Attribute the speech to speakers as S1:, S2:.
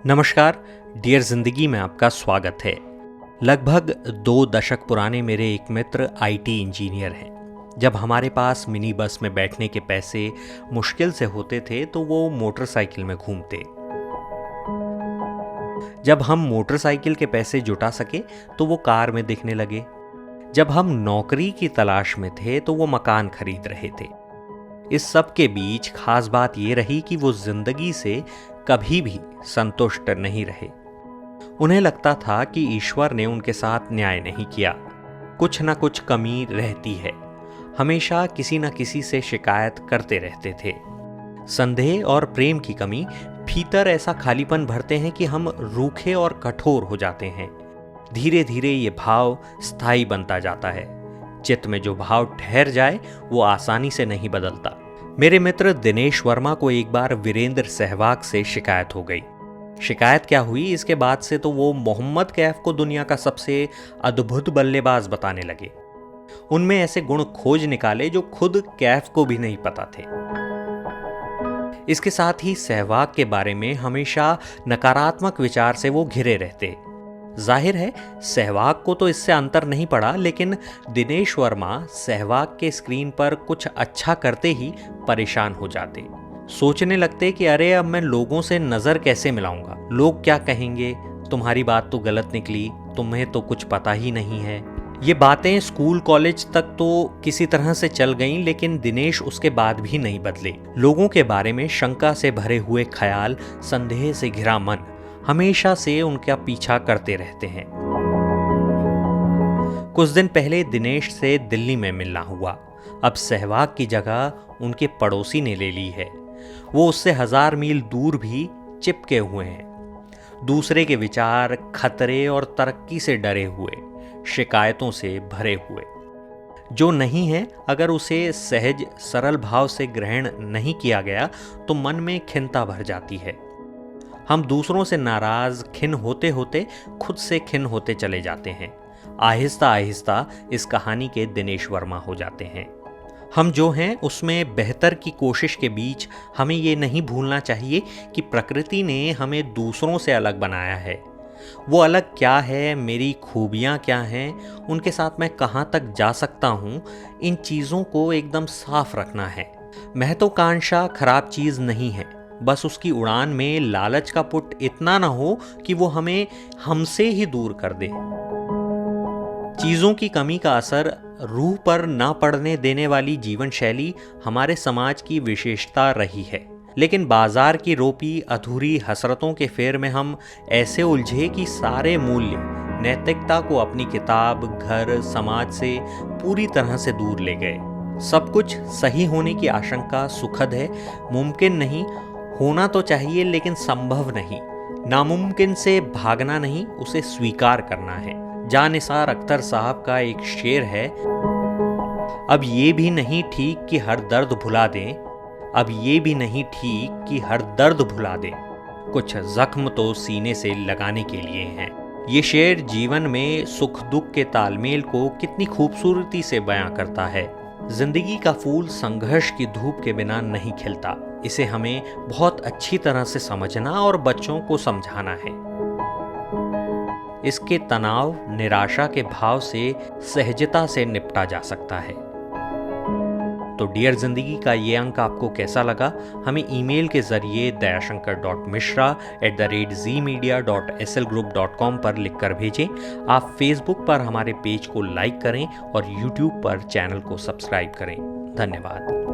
S1: नमस्कार, डियर जिंदगी में आपका स्वागत है। लगभग 2 दशक पुराने मेरे एक मित्र आईटी इंजीनियर हैं। जब हमारे पास मिनी बस में बैठने के पैसे मुश्किल से होते थे तो वो मोटरसाइकिल में घूमते। जब हम मोटरसाइकिल के पैसे जुटा सके तो वो कार में दिखने लगे। जब हम नौकरी की तलाश में थे तो वो मकान खरीद रहे थे। इस सब के बीच खास बात ये रही कि वो जिंदगी से कभी भी संतुष्ट नहीं रहे। उन्हें लगता था कि ईश्वर ने उनके साथ न्याय नहीं किया, कुछ ना कुछ कमी रहती है। हमेशा किसी न किसी से शिकायत करते रहते थे। संदेह और प्रेम की कमी भीतर ऐसा खालीपन भरते हैं कि हम रूखे और कठोर हो जाते हैं। धीरे धीरे ये भाव स्थायी बनता जाता है। चित्त में जो भाव ठहर जाए वो आसानी से नहीं बदलता। मेरे मित्र दिनेश वर्मा को एक बार वीरेंद्र सहवाग से शिकायत हो गई। शिकायत क्या हुई, इसके बाद से तो वो मोहम्मद कैफ को दुनिया का सबसे अद्भुत बल्लेबाज बताने लगे। उनमें ऐसे गुण खोज निकाले जो खुद कैफ को भी नहीं पता थे। इसके साथ ही सहवाग के बारे में हमेशा नकारात्मक विचार से वो घिरे रहते। जाहिर है सहवाग को तो इससे अंतर नहीं पड़ा, लेकिन दिनेश वर्मा सहवाग के स्क्रीन पर कुछ अच्छा करते ही परेशान हो जाते। सोचने लगते कि अरे अब मैं लोगों से नज़र कैसे मिलाऊंगा, लोग क्या कहेंगे, तुम्हारी बात तो गलत निकली, तुम्हें तो कुछ पता ही नहीं है। ये बातें स्कूल कॉलेज तक तो किसी तरह से चल गईं, लेकिन दिनेश उसके बाद भी नहीं बदले। लोगों के बारे में शंका से भरे हुए ख्याल, संदेह से घिरा मन हमेशा से उनका पीछा करते रहते हैं। कुछ दिन पहले दिनेश से दिल्ली में मिलना हुआ। अब सहवाग की जगह उनके पड़ोसी ने ले ली है। वो उससे 1000 मील दूर भी चिपके हुए हैं। दूसरे के विचार, खतरे और तरक्की से डरे हुए, शिकायतों से भरे हुए। जो नहीं है, अगर उसे सहज सरल भाव से ग्रहण नहीं किया गया तो मन में खिन्नता भर जाती है। हम दूसरों से नाराज, खिन्न होते होते खुद से खिन्न होते चले जाते हैं। आहिस्ता आहिस्ता इस कहानी के दिनेश वर्मा हो जाते हैं। हम जो हैं उसमें बेहतर की कोशिश के बीच हमें ये नहीं भूलना चाहिए कि प्रकृति ने हमें दूसरों से अलग बनाया है। वो अलग क्या है, मेरी खूबियाँ क्या हैं, उनके साथ मैं कहाँ तक जा सकता हूँ, इन चीज़ों को एकदम साफ रखना है। महत्वाकांक्षा खराब चीज़ नहीं है, बस उसकी उड़ान में लालच का पुट इतना ना हो कि वो हमें हमसे ही दूर कर दे। चीज़ों की कमी का असर रूह पर ना पड़ने देने वाली जीवन शैली हमारे समाज की विशेषता रही है। लेकिन बाजार की रोपी अधूरी हसरतों के फेर में हम ऐसे उलझे कि सारे मूल्य, नैतिकता को अपनी किताब, घर, समाज से पूरी तरह से दूर ले गए। सब कुछ सही होने की आशंका सुखद है, मुमकिन नहीं, होना तो चाहिए लेकिन संभव नहीं। नामुमकिन से भागना नहीं, उसे स्वीकार करना है। जानिसार अख्तर साहब का एक शेर है, अब ये भी नहीं ठीक कि हर दर्द भुला दें, अब ये भी नहीं ठीक कि हर दर्द भुला दें, कुछ जख्म तो सीने से लगाने के लिए हैं। ये शेर जीवन में सुख दुख के तालमेल को कितनी खूबसूरती से बयां करता है। जिंदगी का फूल संघर्ष की धूप के बिना नहीं खिलता। इसे हमें बहुत अच्छी तरह से समझना और बच्चों को समझाना है। इसके तनाव, निराशा के भाव से सहजता से निपटा जा सकता है। तो डियर जिंदगी का ये अंक आपको कैसा लगा, हमें ईमेल के जरिए dayasankar.mishra@zmedia.slgroup.com पर लिखकर भेजें। आप फेसबुक पर हमारे पेज को लाइक करें और यूट्यूब पर चैनल को सब्सक्राइब करें। धन्यवाद।